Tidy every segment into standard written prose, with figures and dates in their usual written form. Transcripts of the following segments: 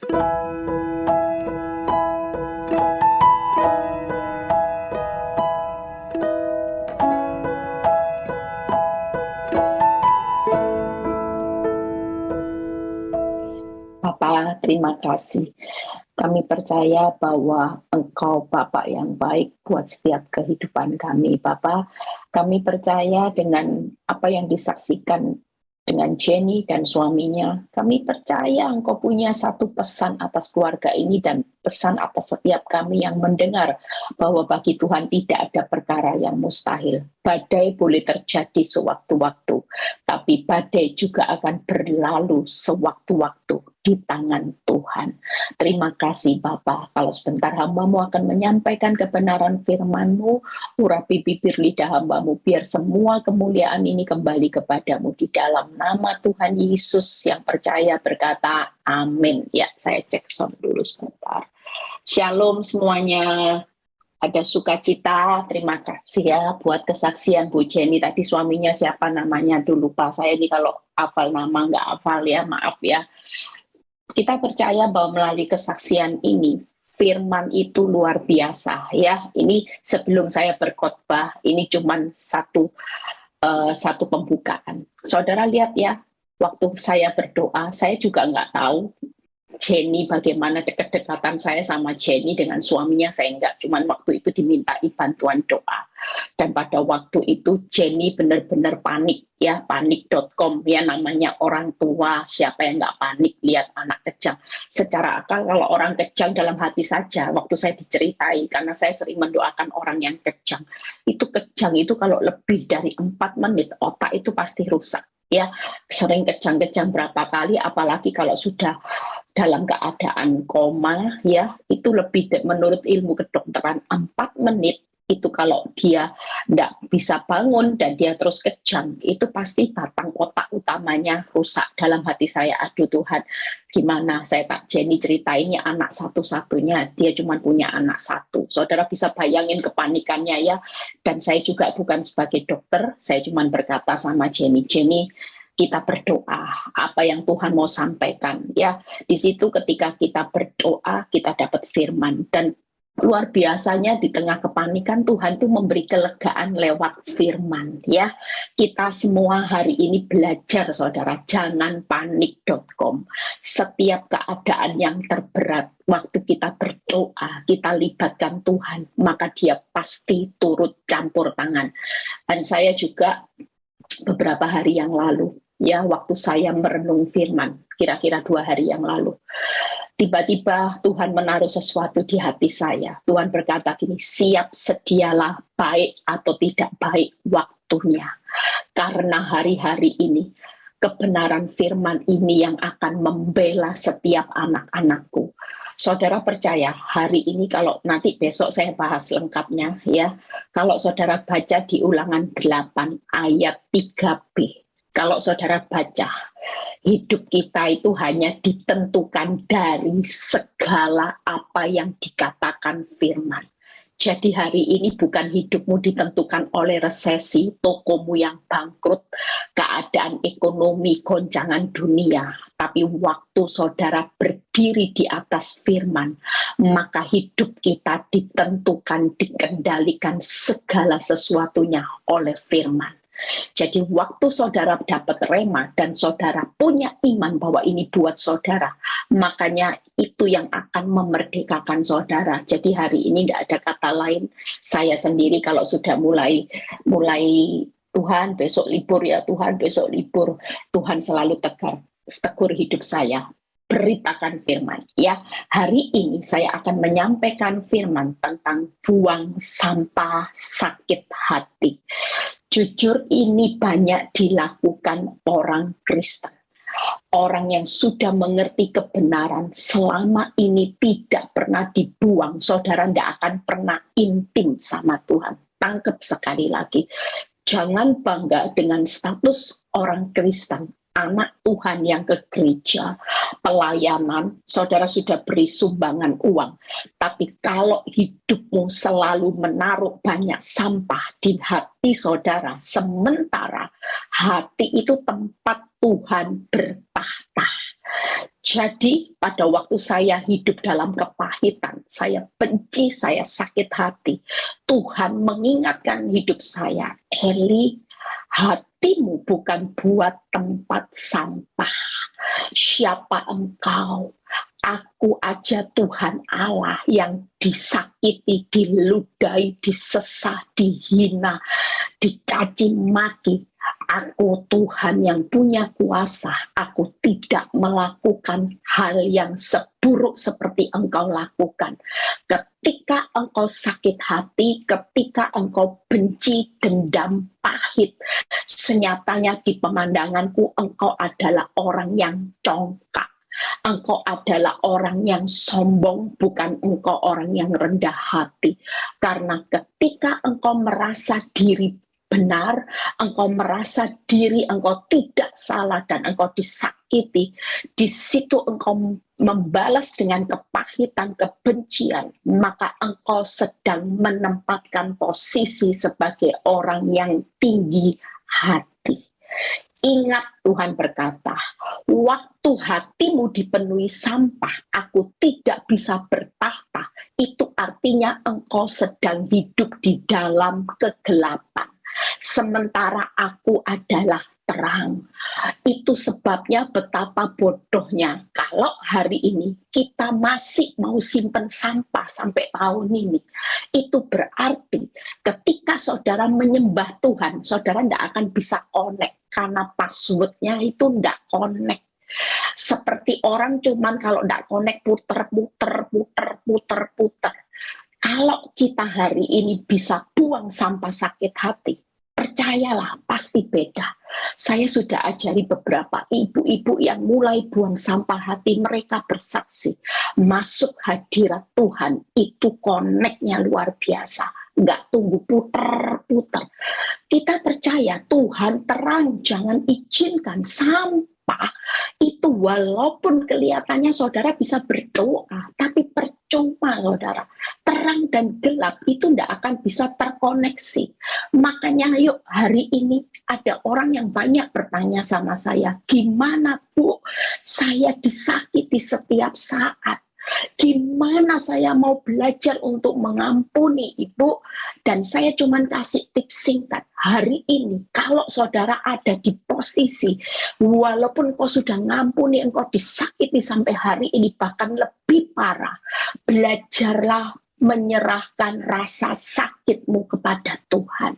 Bapa, terima kasih. Kami percaya bahwa Engkau Bapa yang baik buat setiap kehidupan kami, Bapa. Kami percaya dengan apa yang disaksikan dengan Jenny dan suaminya. Kami percaya Engkau punya satu pesan atas keluarga ini dan pesan atas setiap kami yang mendengar bahwa bagi Tuhan tidak ada perkara yang mustahil. Badai boleh terjadi sewaktu-waktu, tapi badai juga akan berlalu sewaktu-waktu di tangan Tuhan. Terima kasih Bapa, kalau sebentar hamba-Mu akan menyampaikan kebenaran firman-Mu, urapi bibir lidah hamba-Mu, biar semua kemuliaan ini kembali kepadamu di dalam nama Tuhan Yesus yang percaya berkata amin. Ya, saya cek sound dulu sebentar. Shalom semuanya. Ada sukacita, terima kasih ya buat kesaksian Bu Jenny tadi, suaminya siapa namanya dulu lupa saya ini, kalau hafal nama nggak hafal ya, maaf ya. Kita percaya bahwa melalui kesaksian ini firman itu luar biasa ya. Ini sebelum saya berkhotbah, ini cuman satu pembukaan. Saudara lihat ya, waktu saya berdoa, saya juga nggak tahu Jenny bagaimana dekat-dekatan saya sama Jenny dengan suaminya, saya enggak, cuman waktu itu dimintai bantuan doa. Dan pada waktu itu Jenny benar-benar panik ya, panik.com ya, namanya orang tua, siapa yang enggak panik lihat anak kejang. Secara akal kalau orang kejang dalam hati saja, waktu saya diceritai, karena saya sering mendoakan orang yang kejang itu kalau lebih dari 4 menit otak itu pasti rusak ya, sering kejang-kejang berapa kali, apalagi kalau sudah dalam keadaan koma ya, itu lebih menurut ilmu kedokteran 4 menit itu kalau dia tidak bisa bangun dan dia terus kejang, itu pasti batang otak utamanya rusak. Dalam hati saya, aduh Tuhan, gimana saya tak Jenny ceritainnya anak satu-satunya, dia cuma punya anak satu. Saudara bisa bayangin kepanikannya ya. Dan saya juga bukan sebagai dokter, saya cuma berkata sama Jenny, kita berdoa apa yang Tuhan mau sampaikan ya. Di situ ketika kita berdoa kita dapat firman, dan luar biasanya di tengah kepanikan Tuhan tuh memberi kelegaan lewat firman ya. Kita semua hari ini belajar saudara, jangan panik.com. Setiap keadaan yang terberat, waktu kita berdoa, kita libatkan Tuhan, maka dia pasti turut campur tangan. Dan saya juga beberapa hari yang lalu ya, waktu saya merenung firman, kira-kira 2 hari yang lalu, tiba-tiba Tuhan menaruh sesuatu di hati saya. Tuhan berkata gini, siap sedialah baik atau tidak baik waktunya. Karena hari-hari ini, kebenaran firman ini yang akan membela setiap anak-anakku. Saudara percaya, hari ini kalau nanti besok saya bahas lengkapnya ya. Kalau saudara baca di Ulangan 8 ayat 3b. Kalau saudara baca, hidup kita itu hanya ditentukan dari segala apa yang dikatakan firman. Jadi hari ini bukan hidupmu ditentukan oleh resesi, tokomu yang bangkrut, keadaan ekonomi, goncangan dunia. Tapi waktu saudara berdiri di atas firman, maka hidup kita ditentukan, dikendalikan segala sesuatunya oleh firman. Jadi waktu saudara dapat rema dan saudara punya iman bahwa ini buat saudara, makanya itu yang akan memerdekakan saudara. Jadi hari ini tidak ada kata lain. Saya sendiri kalau sudah mulai Tuhan besok libur ya, Tuhan besok libur, Tuhan selalu tegur hidup saya. Beritakan firman ya. Hari ini saya akan menyampaikan firman tentang buang sampah sakit hati. Jujur ini banyak dilakukan orang Kristen. Orang yang sudah mengerti kebenaran selama ini tidak pernah dibuang. Saudara tidak akan pernah intim sama Tuhan. Tangkap sekali lagi. Jangan bangga dengan status orang Kristen, anak Tuhan yang ke gereja, pelayanan, saudara sudah beri sumbangan uang. Tapi kalau hidupmu selalu menaruh banyak sampah di hati saudara, sementara hati itu tempat Tuhan bertahta. Jadi pada waktu saya hidup dalam kepahitan, saya benci, saya sakit hati, Tuhan mengingatkan hidup saya, Eli, hatimu bukan buat tempat sampah. Siapa engkau? Aku aja Tuhan Allah yang disakiti, diludahi, disesah, dihina, dicaci maki. Aku Tuhan yang punya kuasa. Aku tidak melakukan hal yang seburuk seperti engkau lakukan. Ketika engkau sakit hati, ketika engkau benci, dendam, pahit, senyatanya di pemandanganku engkau adalah orang yang congkak. Engkau adalah orang yang sombong, bukan engkau orang yang rendah hati. Karena ketika engkau merasa diri benar, engkau merasa diri engkau tidak salah dan engkau disakiti, di situ engkau membalas dengan kepahitan, kebencian, maka engkau sedang menempatkan posisi sebagai orang yang tinggi hati. Ingat, Tuhan berkata, waktu hatimu dipenuhi sampah, aku tidak bisa bertahta. Itu artinya engkau sedang hidup di dalam kegelapan. Sementara aku adalah terang. Itu sebabnya betapa bodohnya kalau hari ini kita masih mau simpen sampah sampai tahun ini. Itu berarti ketika saudara menyembah Tuhan, saudara tidak akan bisa connect karena passwordnya itu tidak connect. Seperti orang cuman kalau tidak connect puter. Kalau kita hari ini bisa buang sampah sakit hati, percayalah pasti beda. Saya sudah ajari beberapa ibu-ibu yang mulai buang sampah hati, mereka bersaksi masuk hadirat Tuhan itu connect-nya luar biasa, nggak tunggu puter. Kita percaya Tuhan terang, jangan izinkan sampah itu walaupun kelihatannya saudara bisa berdoa, tapi percuma saudara. Terang dan gelap itu tidak akan bisa terkoneksi. Makanya yuk hari ini ada orang yang banyak bertanya sama saya, gimana Bu, saya disakiti setiap saat. Gimana saya mau belajar untuk mengampuni Ibu? Dan saya cuma kasih tips singkat. Hari ini kalau saudara ada di posisi walaupun kau sudah ngampuni, engkau disakiti sampai hari ini bahkan lebih parah, belajarlah menyerahkan rasa sakitmu kepada Tuhan.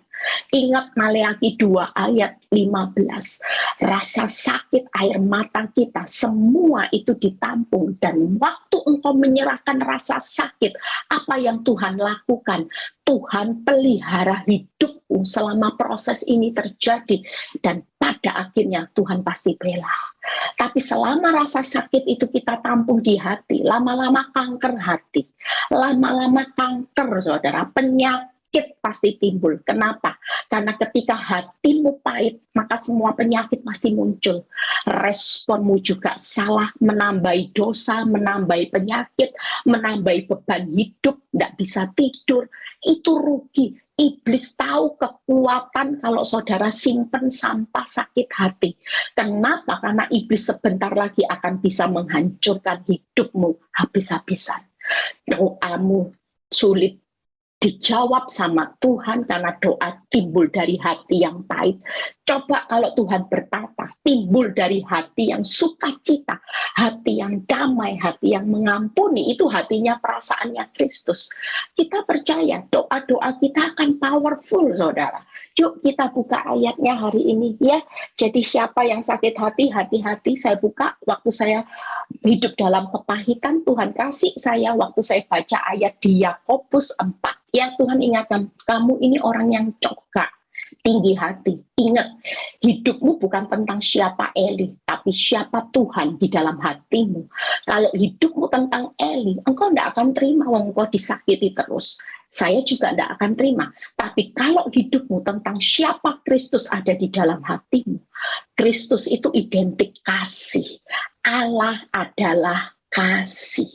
Ingat Maleakhi 2 ayat 15. Rasa sakit air mata kita semua itu ditampung, dan waktu engkau menyerahkan rasa sakit, apa yang Tuhan lakukan? Tuhan pelihara hidupmu selama proses ini terjadi, dan pada akhirnya Tuhan pasti bela. Tapi selama rasa sakit itu kita tampung di hati, lama-lama kanker hati, lama-lama kanker saudara, penyakit pasti timbul. Kenapa? Karena ketika hatimu pahit, maka semua penyakit pasti muncul. Responmu juga salah, menambahi dosa, menambahi penyakit, menambahi beban hidup, tidak bisa tidur. Itu rugi. Iblis tahu kekuatan kalau saudara simpen sampah sakit hati. Kenapa? Karena iblis sebentar lagi akan bisa menghancurkan hidupmu habis-habisan. Doamu sulit dijawab sama Tuhan karena doa timbul dari hati yang pahit. Coba kalau Tuhan berkata, timbul dari hati yang sukacita, hati yang damai, hati yang mengampuni, itu hatinya perasaannya Kristus. Kita percaya doa-doa kita akan powerful, saudara. Yuk kita buka ayatnya hari ini ya. Jadi siapa yang sakit hati, hati-hati. Saya buka waktu saya hidup dalam kepahitan, Tuhan kasih saya waktu saya baca ayat di Yakobus 4. Ya Tuhan ingatkan, kamu ini orang yang congkak, tinggi hati. Ingat, hidupmu bukan tentang siapa Eli, tapi siapa Tuhan di dalam hatimu. Kalau hidupmu tentang Eli, engkau tidak akan terima engkau disakiti terus. Saya juga tidak akan terima. Tapi kalau hidupmu tentang siapa Kristus ada di dalam hatimu, Kristus itu identik kasih. Allah adalah kasih.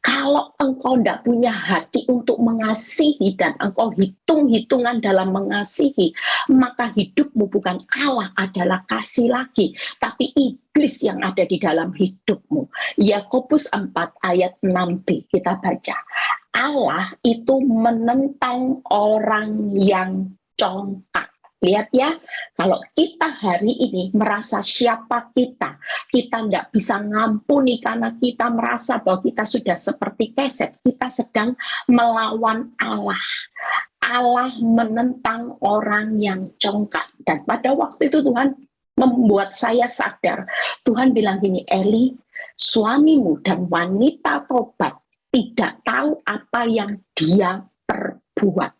Kalau engkau tidak punya hati untuk mengasihi dan engkau hitung-hitungan dalam mengasihi, maka hidupmu bukan Allah adalah kasih lagi, tapi iblis yang ada di dalam hidupmu. Yakobus 4 ayat 6b kita baca. Allah itu menentang orang yang congkak. Lihat ya, kalau kita hari ini merasa siapa kita tidak bisa ngampuni karena kita merasa bahwa kita sudah seperti keset, kita sedang melawan Allah. Allah menentang orang yang congkak. Dan pada waktu itu Tuhan membuat saya sadar. Tuhan bilang gini, Eli, suamimu dan wanita tobat tidak tahu apa yang dia perbuat.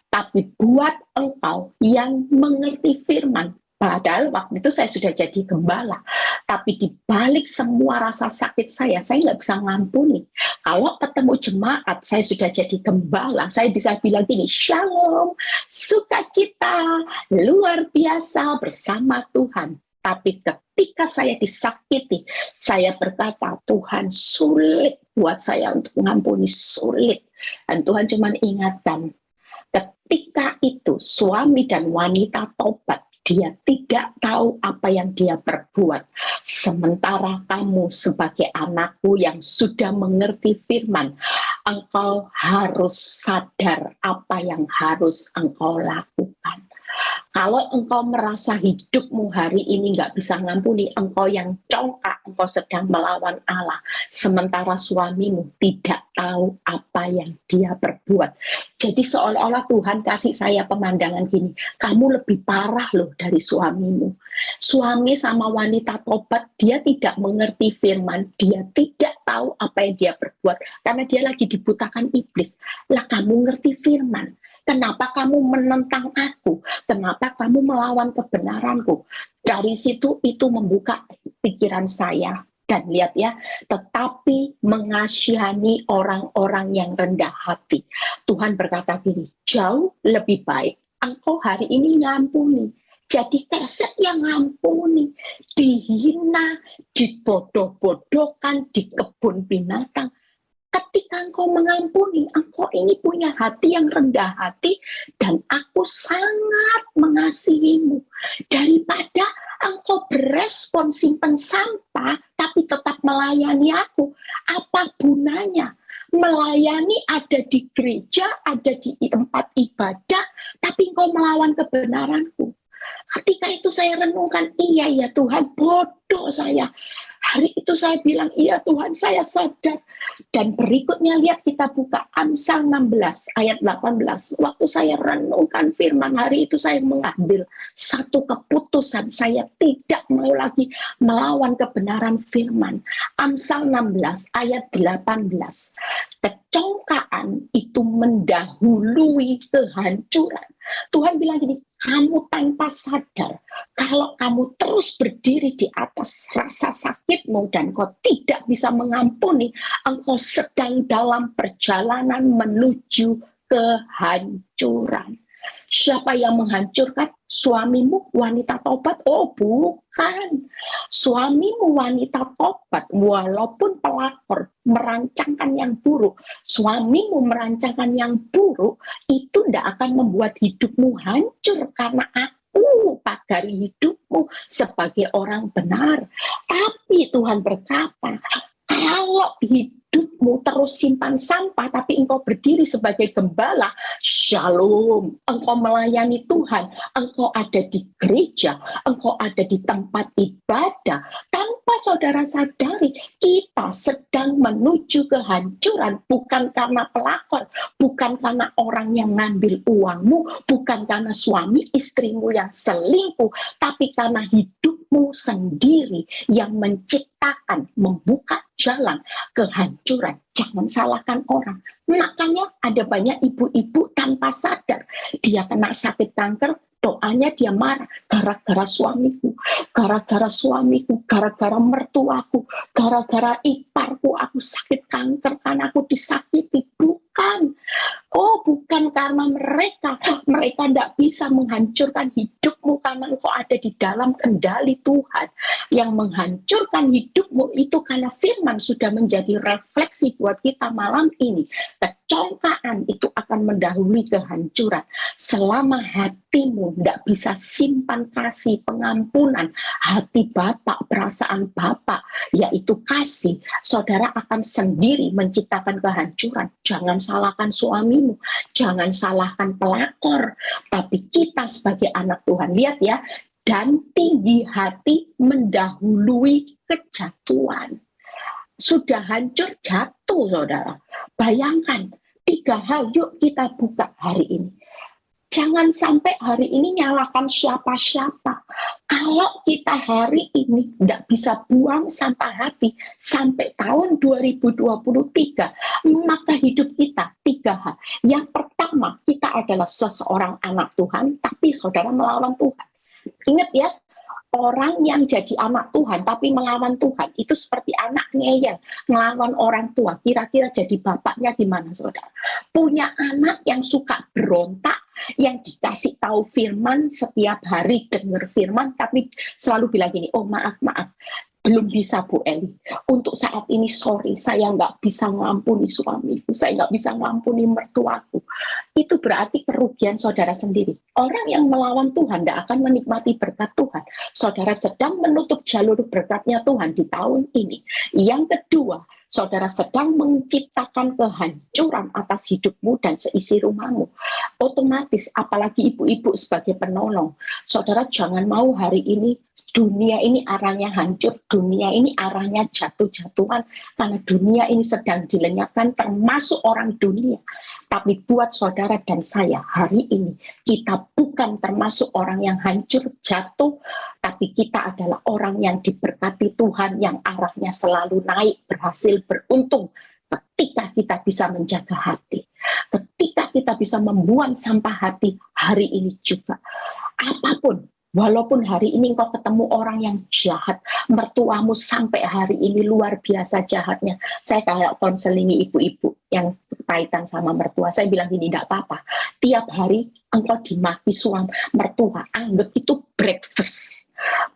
Tapi buat engkau yang mengerti firman, padahal waktu itu saya sudah jadi gembala, tapi di balik semua rasa sakit saya nggak bisa ngampuni. Kalau ketemu jemaat, saya sudah jadi gembala, saya bisa bilang gini, shalom, sukacita, luar biasa bersama Tuhan. Tapi ketika saya disakiti, saya berkata, Tuhan sulit buat saya untuk mengampuni, sulit. Dan Tuhan cuma ingatkan, ketika itu suami dan wanita tobat, dia tidak tahu apa yang dia perbuat. Sementara kamu sebagai anakku yang sudah mengerti firman, engkau harus sadar apa yang harus engkau lakukan. Kalau engkau merasa hidupmu hari ini nggak bisa ngampuni, engkau yang congkak, engkau sedang melawan Allah. Sementara suamimu tidak tahu apa yang dia perbuat. Jadi seolah-olah Tuhan kasih saya pemandangan gini, kamu lebih parah loh dari suamimu. Suami sama wanita tobat, dia tidak mengerti firman, dia tidak tahu apa yang dia perbuat, karena dia lagi dibutakan iblis. Lah kamu ngerti firman, kenapa kamu menentang aku? Kenapa kamu melawan kebenaranku? Dari situ itu membuka pikiran saya. Dan lihat ya, tetapi mengasihani orang-orang yang rendah hati. Tuhan berkata gini, jauh lebih baik engkau hari ini ngampuni. Jadi keset yang ngampuni, dihina, dibodoh-bodohkan di kebun binatang. Ketika engkau mengampuni, engkau ini punya hati yang rendah hati, dan aku sangat mengasihimu. Daripada engkau berespon simpen sampah, tapi tetap melayani aku, apa gunanya? Melayani ada di gereja, ada di tempat ibadah, tapi engkau melawan kebenaranku. Ketika itu saya renungkan, iya ya Tuhan, bodoh saya. Hari itu saya bilang, iya Tuhan, saya sadar. Dan berikutnya lihat, kita buka Amsal 16 ayat 18. Waktu saya renungkan firman, hari itu saya mengambil satu keputusan, saya tidak mau lagi melawan kebenaran firman. Amsal 16 ayat 18. Kecongkaan itu mendahului kehancuran. Tuhan bilang gini, kamu tanpa sadar, kalau kamu terus berdiri di atas rasa sakitmu dan kau tidak bisa mengampuni, engkau sedang dalam perjalanan menuju kehancuran. Siapa yang menghancurkan? Suamimu wanita tobat? Oh bukan. Suamimu wanita tobat, walaupun pelakor merancangkan yang buruk, suamimu merancangkan yang buruk, itu tidak akan membuat hidupmu hancur, karena aku pagari hidupmu sebagai orang benar. Tapi Tuhan berkata, kalau hidupmu terus simpan sampah, tapi engkau berdiri sebagai gembala, shalom, engkau melayani Tuhan, engkau ada di gereja, engkau ada di tempat ibadah, tanpa saudara sadari, kita sedang menuju kehancuran, bukan karena pelakor, bukan karena orang yang ngambil uangmu, bukan karena suami istrimu yang selingkuh, tapi karena hidupmu sendiri yang menciptakan, membuka jalan kehancuran. Jangan salahkan orang. Makanya ada banyak ibu-ibu tanpa sadar, dia kena sakit kanker, doanya dia marah, gara-gara suamiku, gara-gara suamiku, gara-gara mertuaku, gara-gara iparku, aku sakit kanker karena aku disakiti. Bukan. Oh, bukan karena mereka tidak bisa menghancurkan hidupmu karena engkau ada di dalam kendali Tuhan. Yang menghancurkan hidupmu itu karena firman sudah menjadi refleksi buat kita malam ini. Kecongkaan itu akan mendahului kehancuran. Selama hatimu tidak bisa simpan kasih, pengampunan, hati Bapak, perasaan Bapak, yaitu kasih, saudara akan sendiri menciptakan kehancuran. Jangan salahkan suamimu, jangan salahkan pelakor, tapi kita sebagai anak Tuhan, lihat ya, dan tinggi hati mendahului kejatuhan. Sudah hancur, jatuh, saudara. Bayangkan, 3 hal yuk kita buka hari ini. Jangan sampai hari ini nyalakan siapa-siapa. Kalau kita hari ini tidak bisa buang sampah hati sampai tahun 2023, maka hidup kita 3 hal. Yang pertama, kita adalah seseorang anak Tuhan, tapi saudara melawan Tuhan. Ingat ya, orang yang jadi anak Tuhan tapi melawan Tuhan itu seperti anak ngeyel melawan orang tua. Kira-kira jadi bapaknya gimana, saudara? Punya anak yang suka berontak, yang dikasih tahu firman setiap hari, dengar firman tapi selalu bilang gini, oh maaf, belum bisa Bu Eli. Untuk saat ini sorry, saya nggak bisa ngampuni suamiku, saya nggak bisa ngampuni mertuaku. Itu berarti kerugian saudara sendiri. Orang yang melawan Tuhan tidak akan menikmati berkat Tuhan. Saudara sedang menutup jalur berkatnya Tuhan di tahun ini. Yang kedua, saudara sedang menciptakan kehancuran atas hidupmu dan seisi rumahmu. Otomatis, apalagi ibu-ibu sebagai penolong, saudara jangan mau hari ini dunia ini arahnya hancur, dunia ini arahnya jatuh-jatuhan, karena dunia ini sedang dilenyapkan termasuk orang dunia. Tapi buat saudara dan saya hari ini, kita bukan termasuk orang yang hancur, jatuh, tapi kita adalah orang yang diberkati Tuhan, yang arahnya selalu naik, berhasil, beruntung. Ketika kita bisa menjaga hati, ketika kita bisa membuang sampah hati hari ini juga. Apapun, walaupun hari ini engkau ketemu orang yang jahat, mertuamu sampai hari ini luar biasa jahatnya. Saya kayak konselingi ibu-ibu yang kaitan sama mertua. Saya bilang gini, tidak apa-apa. Tiap hari engkau dimaki suami mertua, anggap itu breakfast.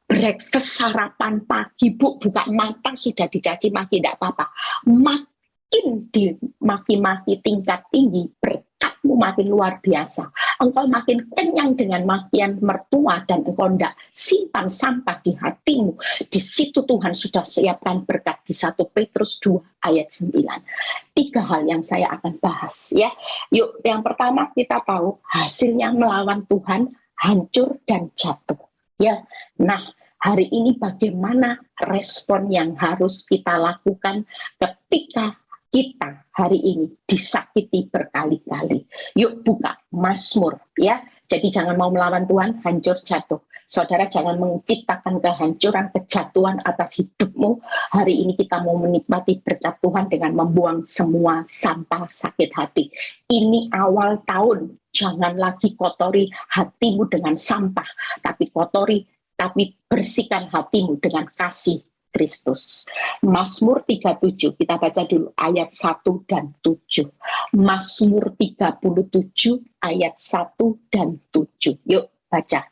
Breakfast sarapan pagi, Bu, buka mata sudah dicaci maki, tidak apa-apa. Makin dimaki-maki tingkat tinggi, berkatmu makin luar biasa. Engkau makin kenyang dengan makian mertua dan engkau tidak simpan sampah di hatimu. Di situ Tuhan sudah siapkan berkat di 1 Petrus 2 ayat 9. 3 hal yang saya akan bahas ya. Yuk, yang pertama kita tahu hasilnya melawan Tuhan, hancur dan jatuh. Ya, nah hari ini bagaimana respon yang harus kita lakukan ketika kita hari ini disakiti berkali-kali. Yuk buka Mazmur ya. Jadi jangan mau melawan Tuhan, hancur jatuh. Saudara jangan menciptakan kehancuran, kejatuhan atas hidupmu. Hari ini kita mau menikmati berkat Tuhan dengan membuang semua sampah sakit hati. Ini awal tahun, jangan lagi kotori hatimu dengan sampah, tapi bersihkan hatimu dengan kasih Kristus. Mazmur 37, kita baca dulu ayat 1 dan 7. Mazmur 37 ayat 1 dan 7. Yuk baca.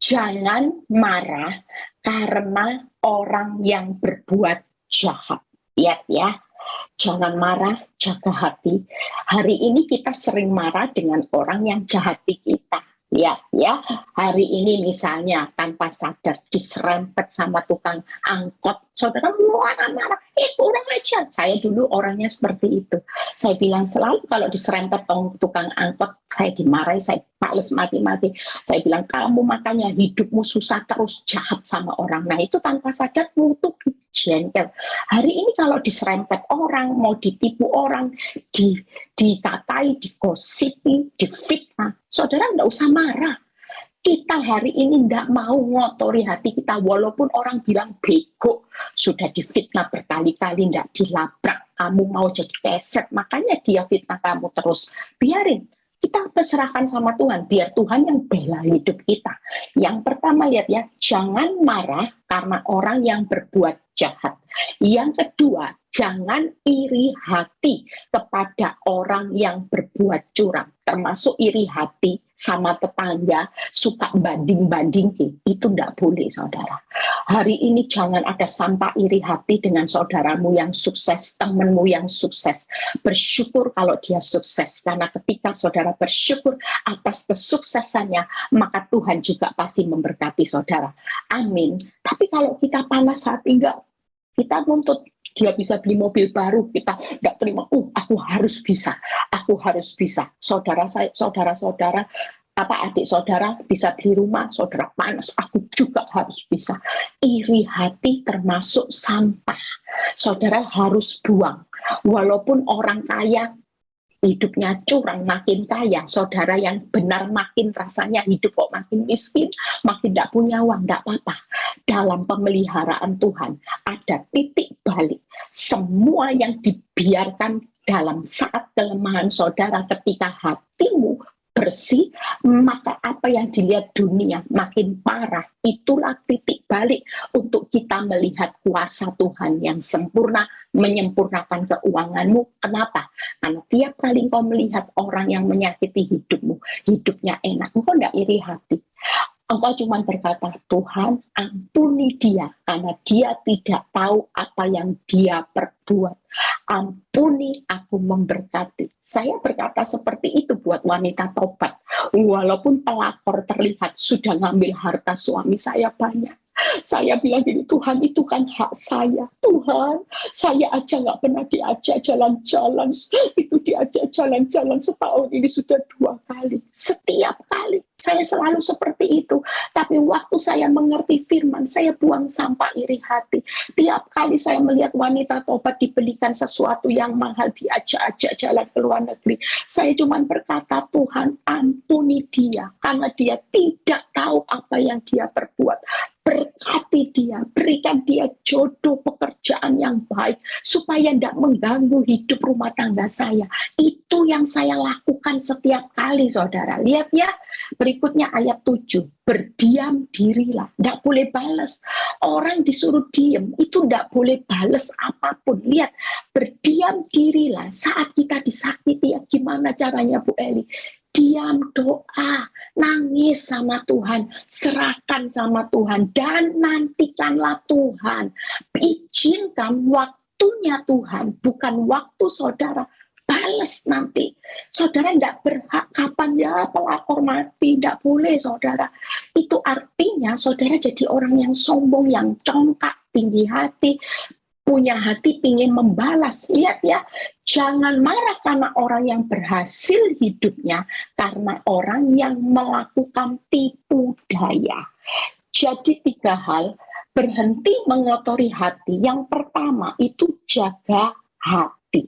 Jangan marah karena orang yang berbuat jahat. Lihat ya. Jangan marah, jaga hati. Hari ini kita sering marah dengan orang yang jahati kita. Lihat ya, hari ini misalnya tanpa sadar diserempet sama tukang angkot, saudara marah-marah, kurang ajar. Saya dulu orangnya seperti itu. Saya bilang selalu kalau diserempet tukang angkot, saya dimarahi, saya bales mati-mati. Saya bilang, kamu makanya hidupmu susah terus, jahat sama orang. Nah itu tanpa sadar untuk gentle. Hari ini kalau diserempet orang, mau ditipu orang, dikatai, digosipi, difitnah, saudara tidak usah marah. Kita hari ini tidak mau ngotori hati kita, walaupun orang bilang bego, sudah difitnah berkali-kali, tidak dilabrak, kamu mau jadi keset, makanya dia fitnah kamu terus. Biarin, kita berserahkan sama Tuhan, biar Tuhan yang bela hidup kita. Yang pertama lihat ya, jangan marah karena orang yang berbuat jahat. Yang kedua, jangan iri hati kepada orang yang berbuat curang, termasuk iri hati sama tetangga, suka banding-bandingin. Itu tidak boleh, saudara. Hari ini jangan ada sampah iri hati dengan saudaramu yang sukses, temanmu yang sukses. Bersyukur kalau dia sukses, karena ketika saudara bersyukur atas kesuksesannya, maka Tuhan juga pasti memberkati saudara. Amin. Tapi kalau kita panas hati, enggak, kita nuntut dia bisa beli mobil baru, kita nggak terima. Aku harus bisa, aku harus bisa. Saudara-saudara, adik saudara bisa beli rumah, saudara panas, aku juga harus bisa. Iri hati termasuk sampah. Saudara harus buang. Walaupun orang kaya hidupnya curang, makin kaya, saudara yang benar makin rasanya hidup kok makin miskin, makin tidak punya uang, tidak apa-apa. Dalam pemeliharaan Tuhan ada titik balik. Semua yang dibiarkan dalam saat kelemahan saudara, ketika hatimu bersih, maka apa yang dilihat dunia makin parah. Itulah titik balik untuk kita melihat kuasa Tuhan yang sempurna, menyempurnakan keuanganmu. Kenapa? Karena tiap kali engkau melihat orang yang menyakiti hidupmu, hidupnya enak, engkau tidak iri hati. Engkau cuma berkata, Tuhan ampuni dia, karena dia tidak tahu apa yang dia perbuat. Ampuni, aku memberkati. Saya berkata seperti itu buat wanita tobat. Walaupun pelakor terlihat sudah ngambil harta suami saya banyak. Saya bilang gini, Tuhan itu kan hak saya. Tuhan, saya aja nggak pernah diajak jalan-jalan. Itu diajak jalan-jalan setahun ini sudah 2 kali. Setiap kali saya selalu seperti itu. Tapi waktu saya mengerti firman, saya buang sampah iri hati. Tiap kali saya melihat wanita tobat dibelikan sesuatu yang mahal, diajak-ajak jalan ke luar negeri, saya cuma berkata, Tuhan ampuni dia, karena dia tidak tahu apa yang dia perbuat. Berkati dia, berikan dia jodoh pekerjaan yang baik, supaya tidak mengganggu hidup rumah tangga saya. Itu yang saya lakukan setiap kali, saudara. Lihat ya, berikutnya ayat 7. Berdiam dirilah, tidak boleh balas. Orang disuruh diam, itu tidak boleh balas apapun. Lihat, berdiam dirilah saat kita disakiti. Ya, gimana caranya, Bu Eli? Diam, doa, nangis sama Tuhan, serahkan sama Tuhan, dan nantikanlah Tuhan. Izinkan waktunya Tuhan, bukan waktu saudara balas nanti. Saudara tidak berhak, kapan ya pelakor mati, tidak boleh saudara. Itu artinya saudara jadi orang yang sombong, yang congkak, tinggi hati, punya hati ingin membalas. Lihat ya, jangan marah karena orang yang berhasil hidupnya, karena orang yang melakukan tipu daya. Jadi 3 hal, berhenti mengotori hati. Yang pertama itu jaga hati.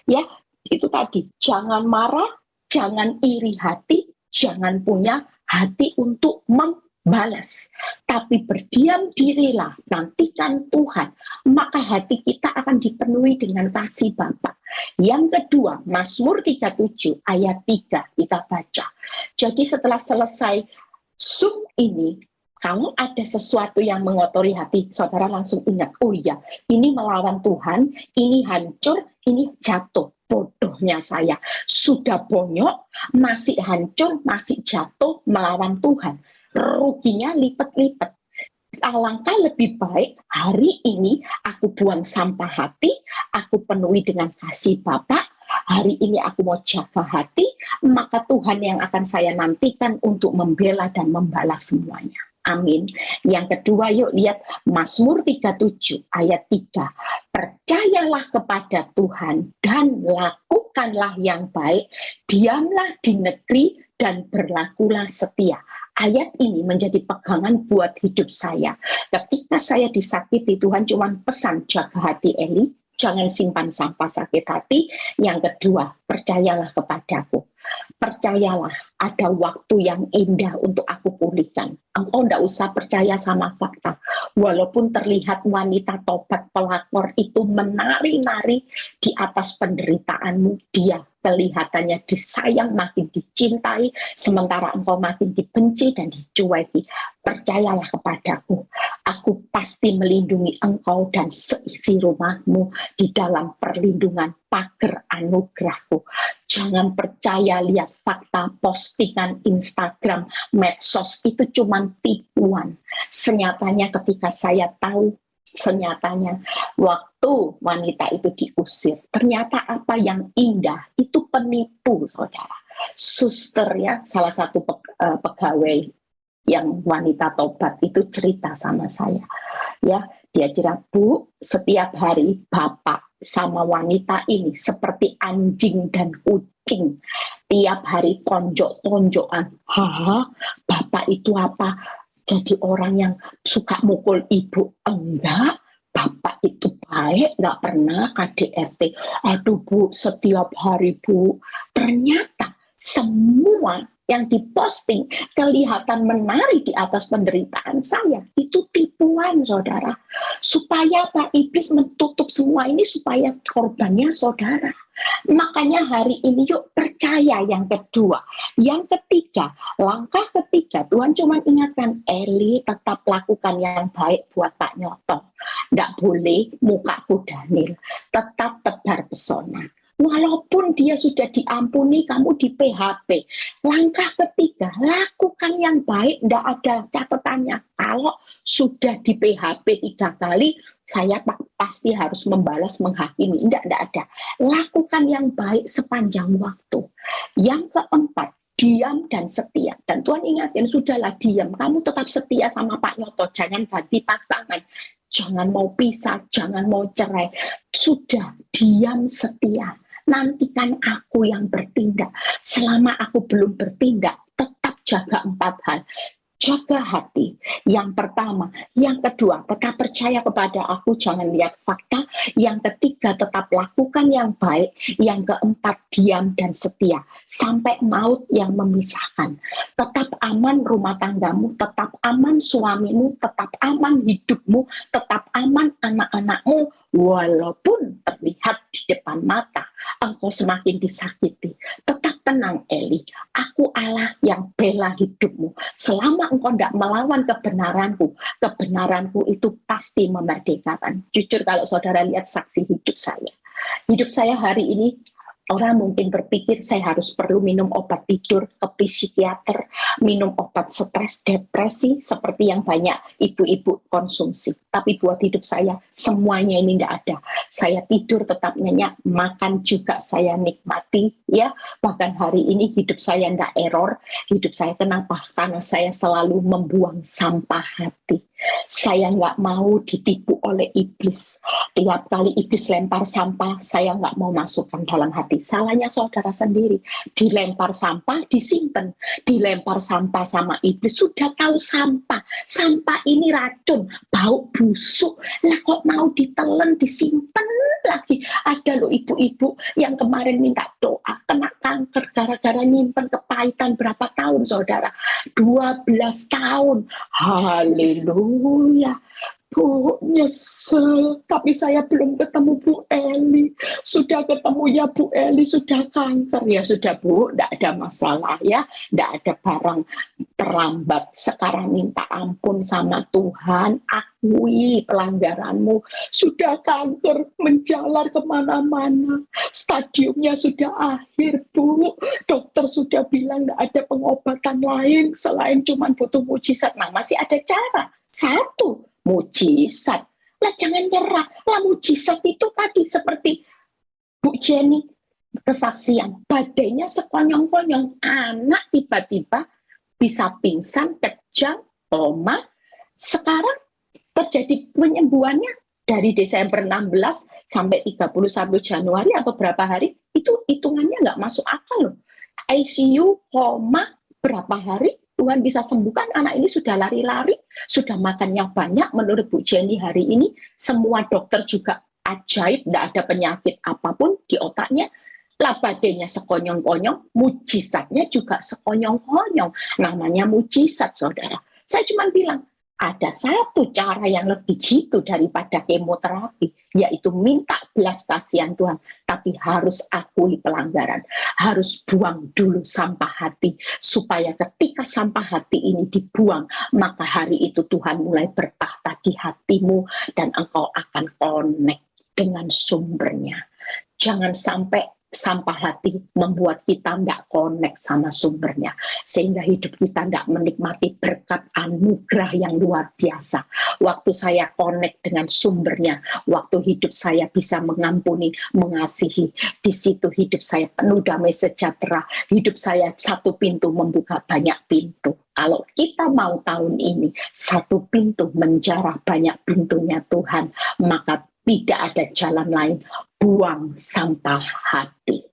Ya, itu tadi, jangan marah, jangan iri hati, jangan punya hati untuk membalas, tapi berdiam dirilah, nantikan Tuhan, maka hati kita akan dipenuhi dengan kasih Bapa. Yang kedua, Mazmur 37 ayat 3 kita baca. Jadi setelah selesai Zoom ini, kalau ada sesuatu yang mengotori hati, saudara langsung ingat, oh iya, ini melawan Tuhan, ini hancur, ini jatuh. Bodohnya saya, sudah bonyok, masih hancur, masih jatuh melawan Tuhan. Ruginya lipat-lipat. Alangkah lebih baik hari ini aku buang sampah hati, aku penuhi dengan kasih Bapa. Hari ini aku mau jaga hati, maka Tuhan yang akan saya nantikan untuk membela dan membalas semuanya. Amin. Yang kedua, yuk lihat Mazmur 37 ayat 3. Percayalah kepada Tuhan dan lakukanlah yang baik, diamlah di negeri dan berlakulah setia. Ayat ini menjadi pegangan buat hidup saya. Ketika saya disakiti, Tuhan cuma pesan, jaga hati Eli, jangan simpan sampah sakit hati. Yang kedua, percayalah kepadaku. Percayalah, ada waktu yang indah untuk aku pulihkan. Engkau tidak usah percaya sama fakta. Walaupun terlihat wanita tobat pelakor itu menari-nari di atas penderitaanmu, dia kelihatannya disayang, makin dicintai, sementara engkau makin dibenci dan dicueki. Percayalah kepadaku, aku pasti melindungi engkau dan seisi rumahmu di dalam perlindungan pagar anugerahku. Jangan percaya lihat fakta postingan Instagram, medsos itu cuma tipuan. Senyatanya ketika saya tahu, senyatanya waktu wanita itu diusir, ternyata apa yang indah itu penipu, saudara. Suster ya, salah satu pegawai yang wanita tobat itu cerita sama saya. Ya, dia cerita, Bu, setiap hari bapak sama wanita ini seperti anjing dan kucing. Tiap hari tonjok-tonjokan. Hah, bapak itu apa? Jadi orang yang suka mukul ibu? Enggak. Bapak itu baik, nggak pernah KDRT. Aduh Bu, setiap hari Bu. Ternyata semua yang diposting kelihatan menarik di atas penderitaan saya, itu tipuan, saudara. Supaya Pak Iblis menutup semua ini supaya korbannya saudara. Makanya hari ini yuk percaya yang kedua. Yang ketiga, langkah ketiga, Tuhan cuma ingatkan, Eli tetap lakukan yang baik buat Pak Nyoto. Nggak boleh mukaku Daniel, tetap tebar pesona. Walaupun dia sudah diampuni, kamu di PHP. Langkah ketiga, lakukan yang baik, tidak ada catatannya. Kalau sudah di PHP 3 kali, saya pasti harus membalas, menghakimi. Tidak ada. Lakukan yang baik sepanjang waktu. Yang keempat, diam dan setia. Dan Tuhan ingatin, sudahlah diam. Kamu tetap setia sama Pak Nyoto. Jangan ganti pasangan. Jangan mau pisah, jangan mau cerai. Sudah, diam setia. Nantikan aku yang bertindak. Selama aku belum bertindak, tetap jaga 4 hal. Jaga hati, yang pertama. Yang kedua, tetap percaya kepada aku, jangan lihat fakta. Yang ketiga, tetap lakukan yang baik. Yang keempat, diam dan setia. Sampai maut yang memisahkan. Tetap aman rumah tanggamu, tetap aman suamimu, tetap aman hidupmu, tetap aman anak-anakmu. Walaupun terlihat di depan mata engkau semakin disakiti, tetap tenang Eli, aku Allah yang bela hidupmu. Selama engkau tidak melawan kebenaranku, kebenaranku itu pasti memerdekakan. Jujur kalau saudara lihat saksi hidup saya hari ini, orang mungkin berpikir saya harus perlu minum obat tidur ke psikiater, minum obat stres, depresi, seperti yang banyak ibu-ibu konsumsi. Tapi buat hidup saya, semuanya ini tidak ada. Saya tidur tetap nyenyak, makan juga saya nikmati. Ya, bahkan hari ini hidup saya nggak error. Hidup saya kenapa? Karena saya selalu membuang sampah hati. Saya nggak mau ditipu oleh iblis. Tiap kali iblis lempar sampah, saya nggak mau masukkan dalam hati. Salahnya saudara sendiri. Dilempar sampah, disimpan. Dilempar sampah sama iblis. Sudah tahu sampah. Sampah ini racun, bau busuk. Lah kok mau ditelan, disimpan lagi. Ada loh ibu-ibu yang kemarin minta doa, kena kanker gara-gara nyimpen kepahitan berapa tahun saudara? 12 tahun. Haleluya. Bu, nyesel, tapi saya belum ketemu Bu Eli. Sudah ketemu ya Bu Eli, sudah kanker. Ya sudah Bu, tidak ada masalah ya. Tidak ada barang terlambat. Sekarang minta ampun sama Tuhan, akui pelanggaranmu. Sudah kanker, menjalar kemana-mana. Stadiumnya sudah akhir Bu. Dokter sudah bilang tidak ada pengobatan lain selain cuma butuh mujizat. Nah, masih ada cara. Satu, mujizat. Lah jangan nyerah. Lah mujizat itu tadi seperti Bu Jenny kesaksian. Badainya sekonyong-konyong. Anak tiba-tiba bisa pingsan, kejang, koma. Sekarang terjadi penyembuhannya dari Desember 16 sampai 31 Januari atau berapa hari. Itu hitungannya nggak masuk akal loh. ICU, koma, berapa hari Tuhan bisa sembuhkan. Anak ini sudah lari-lari, sudah makannya banyak. Menurut Bu Jenny hari ini, semua dokter juga ajaib, tidak ada penyakit apapun di otaknya. Lah badainya sekonyong-konyong, mujizatnya juga sekonyong-konyong. Namanya mujizat, saudara. Saya cuma bilang, ada satu cara yang lebih jitu daripada kemoterapi, yaitu minta belas kasihan Tuhan, tapi harus akui pelanggaran, harus buang dulu sampah hati, supaya ketika sampah hati ini dibuang, maka hari itu Tuhan mulai bertahta di hatimu, dan engkau akan connect dengan sumbernya. Jangan sampai sampah hati membuat kita tidak connect sama sumbernya, sehingga hidup kita tidak menikmati berkat anugerah yang luar biasa. Waktu saya connect dengan sumbernya, waktu hidup saya bisa mengampuni, mengasihi, di situ hidup saya penuh damai sejahtera, hidup saya satu pintu membuka banyak pintu. Kalau kita mau tahun ini satu pintu menjarah banyak pintunya Tuhan, maka tidak ada jalan lain, buang sampah hati.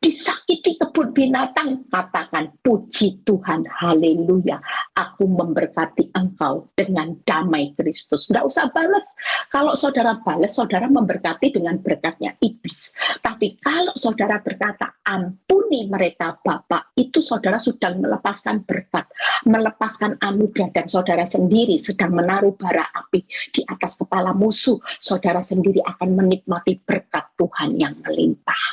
Disakiti kebun binatang, katakan puji Tuhan, haleluya, aku memberkati engkau dengan damai Kristus. Nggak usah balas. Kalau saudara balas, saudara memberkati dengan berkatnya iblis. Tapi kalau saudara berkata ampuni mereka Bapak, itu saudara sudah melepaskan berkat, melepaskan anugerah, dan saudara sendiri sedang menaruh bara api di atas kepala musuh. Saudara sendiri akan menikmati berkat Tuhan yang melimpah.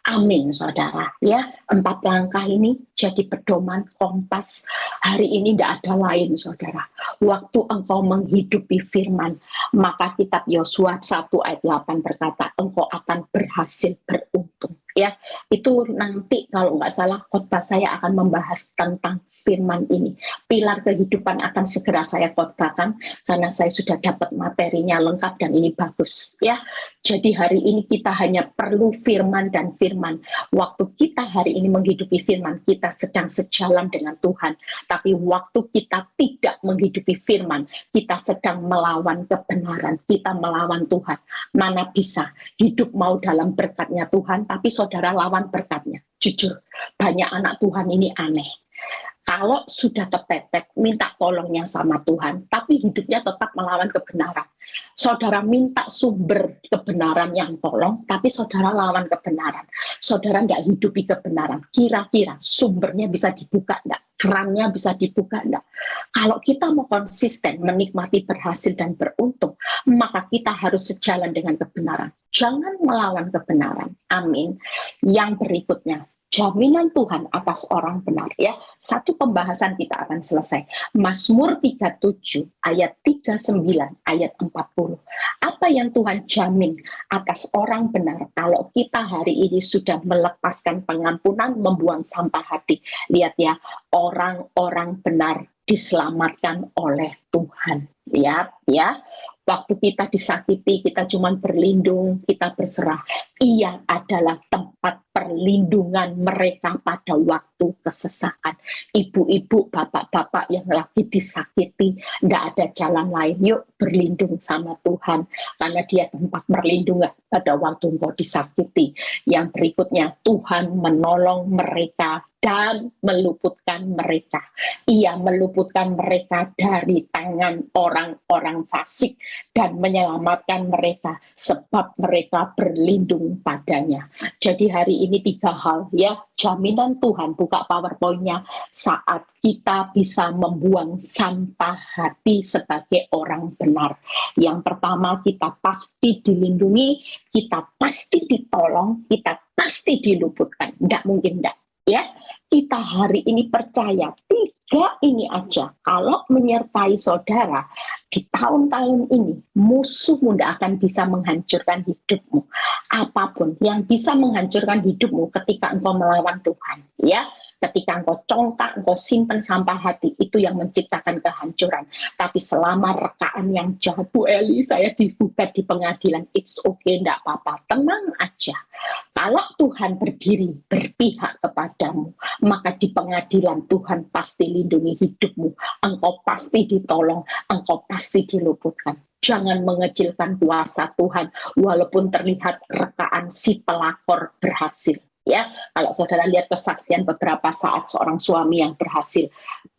Amin, saudara. Ya, 4 langkah ini jadi pedoman kompas. Hari ini tidak ada lain, saudara. Waktu engkau menghidupi firman, maka kitab Yosua 1 ayat 8 berkata, engkau akan berhasil beruntung. Ya, itu nanti kalau nggak salah khotbah saya akan membahas tentang firman ini. Pilar kehidupan akan segera saya khotbahkan karena saya sudah dapat materinya lengkap dan ini bagus. Ya, jadi hari ini kita hanya perlu firman dan firman. Waktu kita hari ini menghidupi firman, kita sedang sejalan dengan Tuhan. Tapi waktu kita tidak menghidupi firman, kita sedang melawan kebenaran, kita melawan Tuhan. Mana bisa hidup mau dalam berkatnya Tuhan, tapi saudara lawan berkatnya. Jujur, banyak anak Tuhan ini aneh. Kalau sudah kepepet, minta tolongnya sama Tuhan, tapi hidupnya tetap melawan kebenaran. Saudara minta sumber kebenaran yang tolong, tapi saudara lawan kebenaran. Saudara nggak hidupi kebenaran. Kira-kira sumbernya bisa dibuka enggak? Kerannya bisa dibuka enggak? Kalau kita mau konsisten menikmati berhasil dan beruntung, maka kita harus sejalan dengan kebenaran. Jangan melawan kebenaran. Amin. Yang berikutnya, jaminan Tuhan atas orang benar. Ya, satu pembahasan kita akan selesai. Mazmur 37 ayat 39 ayat 40. Apa yang Tuhan jamin atas orang benar kalau kita hari ini sudah melepaskan pengampunan, membuang sampah hati. Lihat ya, orang-orang benar diselamatkan oleh Tuhan. Lihat ya, waktu kita disakiti, kita cuma berlindung, kita berserah. Ia adalah tempat perlindungan mereka pada waktu kesesakan. Ibu-ibu, bapak-bapak yang lagi disakiti, tidak ada jalan lain. Yuk berlindung sama Tuhan, karena dia tempat perlindungan pada waktu engkau disakiti. Yang berikutnya, Tuhan menolong mereka dan meluputkan mereka. Ia meluputkan mereka dari tangan orang-orang fasik dan menyelamatkan mereka sebab mereka berlindung padanya. Jadi hari ini 3 hal ya, jaminan Tuhan, buka PowerPoint-nya, saat kita bisa membuang sampah hati sebagai orang benar. Yang pertama, kita pasti dilindungi, kita pasti ditolong, kita pasti diluputkan. Tidak mungkin tidak. Ya, kita hari ini percaya 3 ini aja kalau menyertai saudara di tahun-tahun ini, musuhmu tidak akan bisa menghancurkan hidupmu. Apapun yang bisa menghancurkan hidupmu ketika engkau melawan Tuhan, ya, ketika engkau congkak, engkau simpan sampah hati, itu yang menciptakan kehancuran. Tapi selama rekaan yang jahat, Bu Eli, saya digugat di pengadilan, it's okay, tidak apa-apa, tenang aja. Kalau Tuhan berdiri berpihak kepadamu, maka di pengadilan Tuhan pasti lindungi hidupmu. Engkau pasti ditolong, engkau pasti diluputkan. Jangan mengecilkan kuasa Tuhan, walaupun terlihat rekaan si pelakor berhasil. Ya, kalau saudara lihat kesaksian beberapa saat seorang suami yang berhasil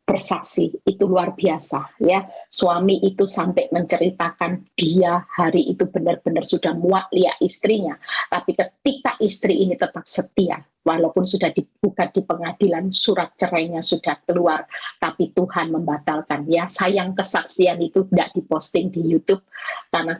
bersaksi, itu luar biasa ya. Suami itu sampai menceritakan dia hari itu benar-benar sudah muak lihat istrinya, tapi ketika istri ini tetap setia, walaupun sudah dibuka di pengadilan, surat cerainya sudah keluar, tapi Tuhan membatalkan. Ya, sayang kesaksian itu tidak diposting di YouTube karena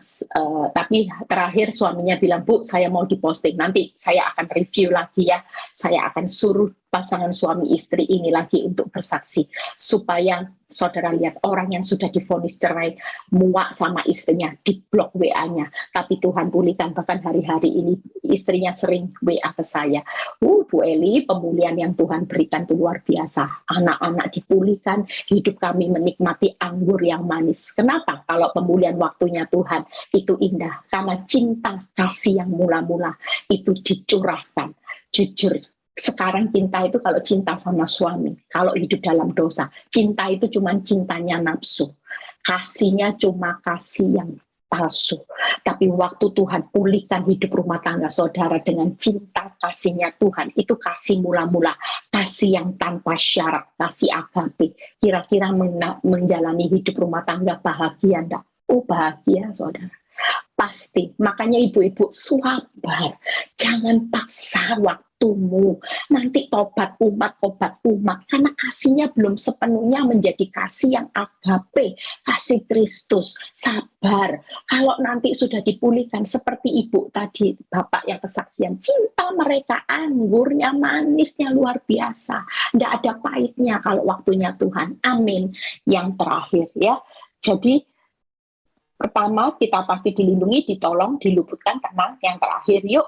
tapi terakhir suaminya bilang, Bu, saya mau diposting, nanti saya akan review lagi ya, saya akan suruh pasangan suami istri ini lagi untuk bersaksi, supaya saudara lihat orang yang sudah divonis cerai muak sama istrinya, diblok WA-nya, tapi Tuhan pulihkan. Bahkan hari-hari ini istrinya sering WA ke saya, Bu Eli, pemulihan yang Tuhan berikan itu luar biasa, anak-anak dipulihkan, hidup kami menikmati anggur yang manis. Kenapa? Kalau pemulihan waktunya Tuhan itu indah, karena cinta kasih yang mula-mula itu dicurahkan. Jujur, sekarang cinta itu kalau cinta sama suami, kalau hidup dalam dosa, cinta itu cuma cintanya nafsu, kasihnya cuma kasih yang palsu. Tapi waktu Tuhan pulihkan hidup rumah tangga saudara dengan cinta kasihnya Tuhan, itu kasih mula-mula, kasih yang tanpa syarat, kasih agape. Kira-kira menjalani hidup rumah tangga bahagia enggak? Oh, bahagia saudara, pasti. Makanya ibu-ibu sabar, jangan paksa waktumu, nanti tobat umat, karena kasihnya belum sepenuhnya menjadi kasih yang agape, kasih Kristus. Sabar, kalau nanti sudah dipulihkan seperti ibu tadi, bapak yang kesaksian, cinta mereka anggurnya manisnya luar biasa, tidak ada pahitnya kalau waktunya Tuhan. Amin. Yang terakhir ya, jadi pertama, kita pasti dilindungi, ditolong, diluputkan. Karena yang terakhir, yuk,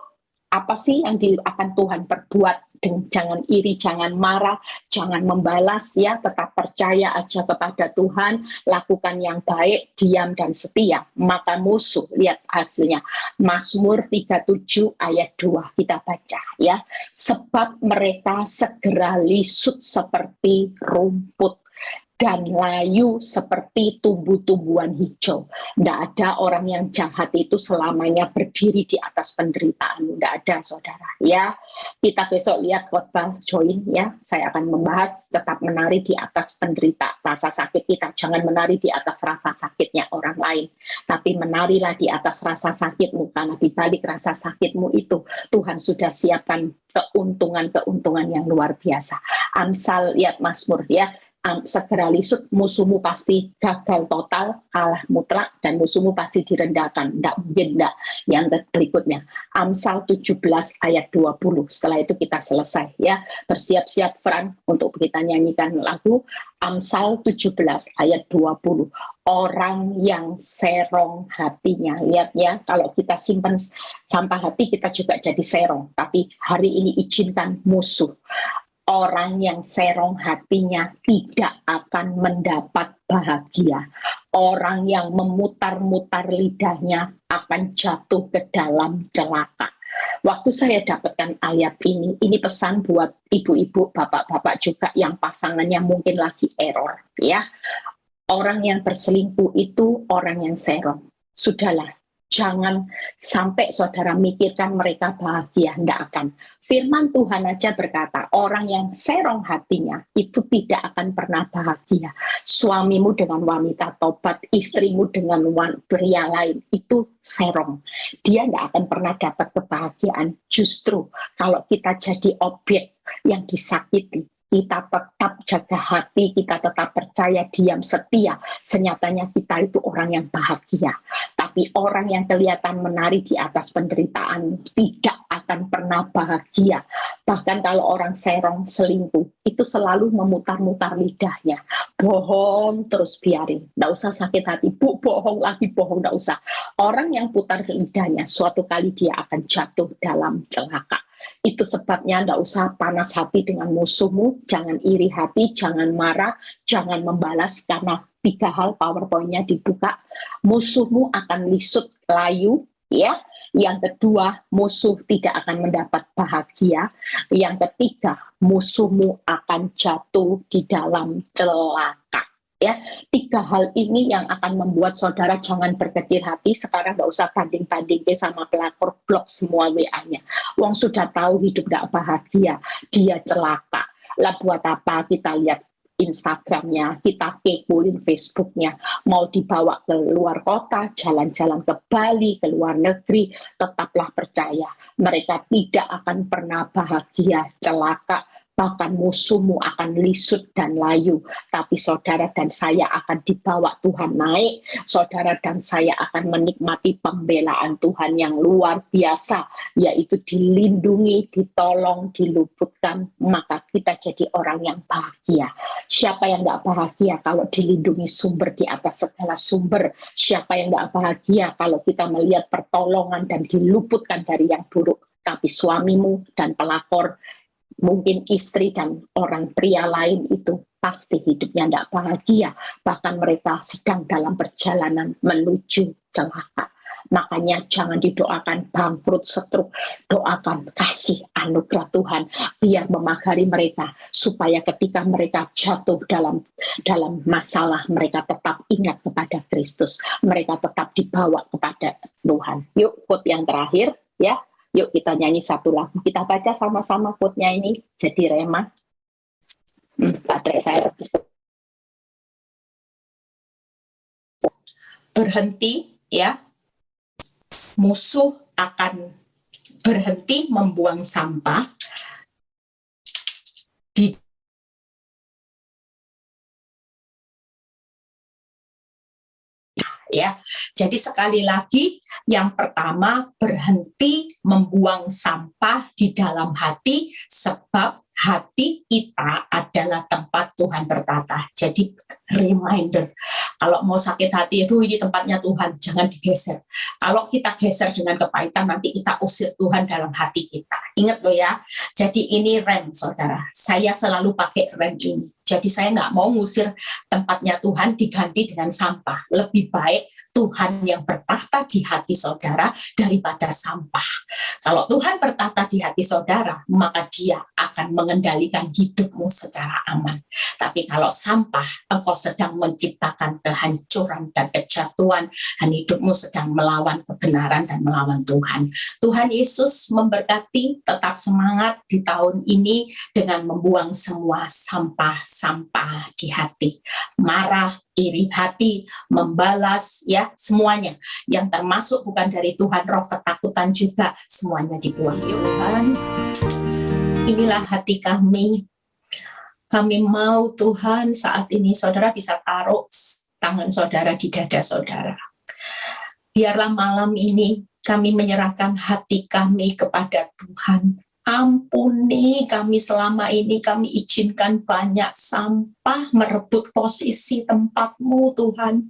apa sih yang akan Tuhan perbuat? Jangan iri, jangan marah, jangan membalas ya, tetap percaya aja kepada Tuhan, lakukan yang baik, diam dan setia. Maka musuh, lihat hasilnya. Mazmur 37 ayat 2 kita baca ya. Sebab mereka segera lisut seperti rumput dan layu seperti tumbuh-tumbuhan hijau. Tidak ada orang yang jahat itu selamanya berdiri di atas penderitaan. Tidak ada, saudara. Ya, kita besok lihat khotbah join ya. Saya akan membahas tetap menari di atas penderita rasa sakit kita. Jangan menari di atas rasa sakitnya orang lain, tapi menarilah di atas rasa sakitmu, karena di balik rasa sakitmu itu Tuhan sudah siapkan keuntungan-keuntungan yang luar biasa. Amsal, lihat Mazmur ya. Segera lisut, musuhmu pasti gagal total, kalah mutlak, dan musuhmu pasti direndahkan. Tidak mungkin, tidak. Yang berikutnya, Amsal 17 ayat 20. Setelah itu kita selesai ya. Bersiap-siap Fran untuk kita nyanyikan lagu Amsal 17 ayat 20. Orang yang serong hatinya. Lihat ya, kalau kita simpan sampah hati, kita juga jadi serong. Tapi hari ini izinkan musuh. Orang yang serong hatinya tidak akan mendapat bahagia. Orang yang memutar-mutar lidahnya akan jatuh ke dalam celaka. Waktu saya dapatkan ayat ini pesan buat ibu-ibu, bapak-bapak juga yang pasangannya mungkin lagi error. Ya, orang yang berselingkuh itu orang yang serong. Sudahlah. Jangan sampai saudara mikirkan mereka bahagia, tidak akan. Firman Tuhan aja berkata, orang yang serong hatinya itu tidak akan pernah bahagia. Suamimu dengan wanita tobat, istrimu dengan pria lain, itu serong. Dia tidak akan pernah dapat kebahagiaan. Justru kalau kita jadi objek yang disakiti, kita tetap jaga hati, kita tetap percaya, diam, setia, senyatanya kita itu orang yang bahagia. Tapi orang yang kelihatan menari di atas penderitaan tidak akan pernah bahagia. Bahkan kalau orang serong, selingkuh, itu selalu memutar-mutar lidahnya. Bohong terus biarin, tidak usah sakit hati. Bu, bohong lagi, bohong, tidak usah. Orang yang putar lidahnya, suatu kali dia akan jatuh dalam celaka. Itu sebabnya tidak usah panas hati dengan musuhmu, jangan iri hati, jangan marah, jangan membalas, karena 3 hal PowerPoint-nya dibuka. Musuhmu akan lisut, layu, ya. Yang kedua, musuh tidak akan mendapat bahagia. Yang ketiga, musuhmu akan jatuh di dalam celaka. Ya, 3 hal ini yang akan membuat saudara jangan berkecil hati. Sekarang nggak usah banding-banding sama pelakor, blok semua WA-nya. Wong sudah tahu hidup nggak bahagia, dia celaka. Lah buat apa kita lihat Instagramnya, kita kepoin Facebooknya, mau dibawa ke luar kota, jalan-jalan ke Bali, ke luar negeri, tetaplah percaya, mereka tidak akan pernah bahagia, celaka, bahkan musuhmu akan lisut dan layu, tapi saudara dan saya akan dibawa Tuhan naik, saudara dan saya akan menikmati pembelaan Tuhan yang luar biasa, yaitu dilindungi, ditolong, diluputkan, maka kita jadi orang yang bahagia. Siapa yang gak bahagia kalau dilindungi sumber di atas segala sumber? Siapa yang gak bahagia kalau kita melihat pertolongan dan diluputkan dari yang buruk? Tapi suamimu dan pelakor, mungkin istri dan orang pria lain itu pasti hidupnya tidak bahagia, bahkan mereka sedang dalam perjalanan menuju celaka. Makanya jangan didoakan bangkrut, setruk, doakan kasih anugerah Tuhan biar memagari mereka, supaya ketika mereka jatuh dalam masalah, mereka tetap ingat kepada Kristus, mereka tetap dibawa kepada Tuhan. Yuk, quote yang terakhir ya. Yuk kita nyanyi satu lagu, kita baca sama-sama quote-nya ini, jadi rema. Baterai saya berhenti ya, musuh akan berhenti membuang sampah di ya. Jadi sekali lagi, yang pertama, berhenti membuang sampah di dalam hati, sebab hati kita adalah tempat Tuhan bertata. Jadi reminder, kalau mau sakit hati, aduh ini tempatnya Tuhan, jangan digeser. Kalau kita geser dengan kepahitan, nanti kita usir Tuhan dalam hati kita. Ingat loh ya, jadi ini rem saudara. Saya selalu pakai rem ini. Jadi saya nggak mau ngusir tempatnya Tuhan diganti dengan sampah. Lebih baik Tuhan yang bertahta di hati saudara daripada sampah. Kalau Tuhan bertahta di hati saudara, maka Dia akan mengendalikan hidupmu secara aman. Tapi kalau sampah, engkau sedang menciptakan kehancuran dan kejatuhan, dan hidupmu sedang melawan kebenaran dan melawan Tuhan. Tuhan Yesus memberkati, tetap semangat di tahun ini dengan membuang semua sampah-sampah di hati. Marah, iri hati, membalas, ya semuanya yang termasuk bukan dari Tuhan, roh ketakutan juga, semuanya dibuang. Tuhan, inilah hati kami. Kami mau Tuhan saat ini, saudara bisa taruh tangan saudara di dada saudara. Biarlah malam ini kami menyerahkan hati kami kepada Tuhan. Ampuni kami selama ini, kami izinkan banyak sampah merebut posisi tempat-Mu Tuhan.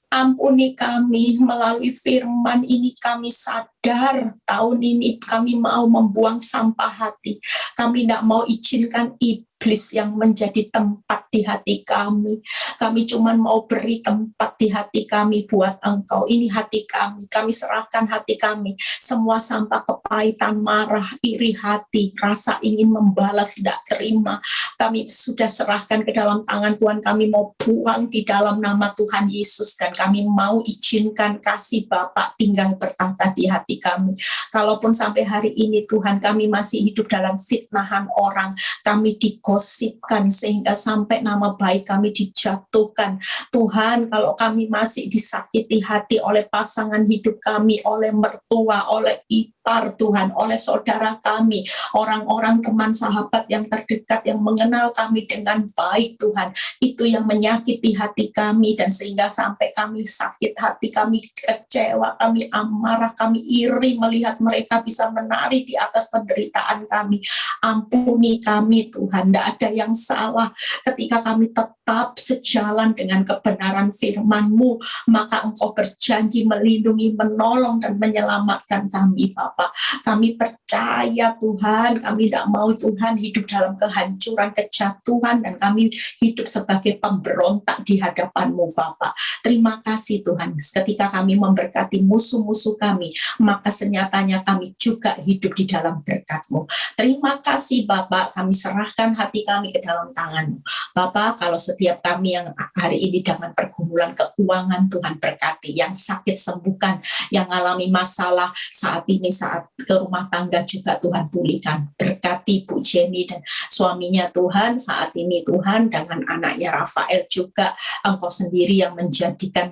Ampuni kami, melalui firman ini kami sadar tahun ini kami mau membuang sampah hati. Kami tidak mau izinkan iblis yang menjadi tempat di hati kami. Kami cuma mau beri tempat di hati kami buat Engkau. Ini hati kami serahkan hati kami. Semua sampah kepahitan, marah, iri hati, rasa ingin membalas, tidak terima. Kami sudah serahkan ke dalam tangan Tuhan. Kami mau buang di dalam nama Tuhan Yesus. Dan kami mau izinkan kasih Bapa tinggal bertahta di hati kami. Kalaupun sampai hari ini Tuhan kami masih hidup dalam fitnahan orang, kami digosipkan sehingga sampai nama baik kami dijatuhkan. Tuhan, kalau kami masih disakiti hati oleh pasangan hidup kami, oleh mertua, oleh ipar Tuhan, oleh saudara kami, orang-orang teman sahabat yang terdekat yang mengenal kami dengan baik Tuhan, itu yang menyakiti hati kami, dan sehingga sampai kami sakit hati, kami kecewa, kami amarah, kami iri melihat mereka bisa menari di atas penderitaan kami. Ampuni kami Tuhan, tidak ada yang salah ketika kami tetap sejalan dengan kebenaran firman-Mu, maka Engkau berjanji melindungi, menolong, dan menyelamatkan kami Bapa. Kami percaya Tuhan, kami tidak mau Tuhan hidup dalam kehancuran, kejatuhan, dan kami hidup sebagai pemberontak di hadapan-Mu Bapa. Terima kasih Tuhan, ketika kami memberkati musuh-musuh kami, maka senyatanya kami juga hidup di dalam berkat-Mu. Terima kasih Bapak, kami serahkan hati kami ke dalam tangan-Mu. Bapak, kalau setiap kami yang hari ini dengan pergumulan keuangan, Tuhan berkati, yang sakit sembuhkan, yang alami masalah saat ini saat ke rumah tangga juga Tuhan pulihkan. Berkati Bu Jenny dan suaminya Tuhan saat ini Tuhan, dengan anaknya Rafael juga, Engkau sendiri yang menjadikan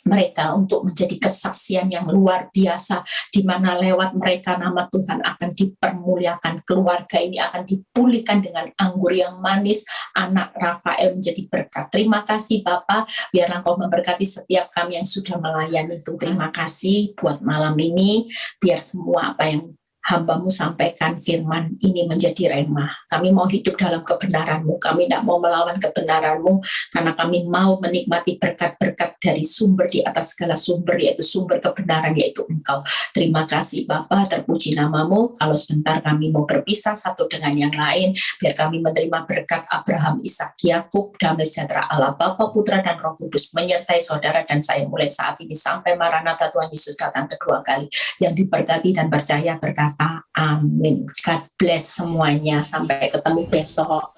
mereka untuk menjadi kesaksian yang luar biasa, di mana lewat mereka nama Tuhan akan dipermuliakan, keluarga ini akan dipulihkan dengan anggur yang manis, anak Rafael menjadi berkat. Terima kasih Bapak, biar Engkau memberkati setiap kami yang sudah melayani itu. Terima kasih buat malam ini, biar semua apa yang hamba-Mu sampaikan firman ini menjadi rema. Kami mau hidup dalam kebenaran-Mu, kami tidak mau melawan kebenaran-Mu, karena kami mau menikmati berkat-berkat dari sumber di atas segala sumber, yaitu sumber kebenaran, yaitu Engkau. Terima kasih Bapa, terpuji nama-Mu. Kalau sebentar kami mau berpisah satu dengan yang lain, biar kami menerima berkat Abraham, Ishak, Yakub, damai sejahtera Allah Bapa, Putra, dan Roh Kudus menyertai saudara dan saya mulai saat ini sampai Maranatha Tuhan Yesus datang kedua kali. Yang diberkati dan percaya berkata amin. God bless semuanya. Sampai ketemu besok.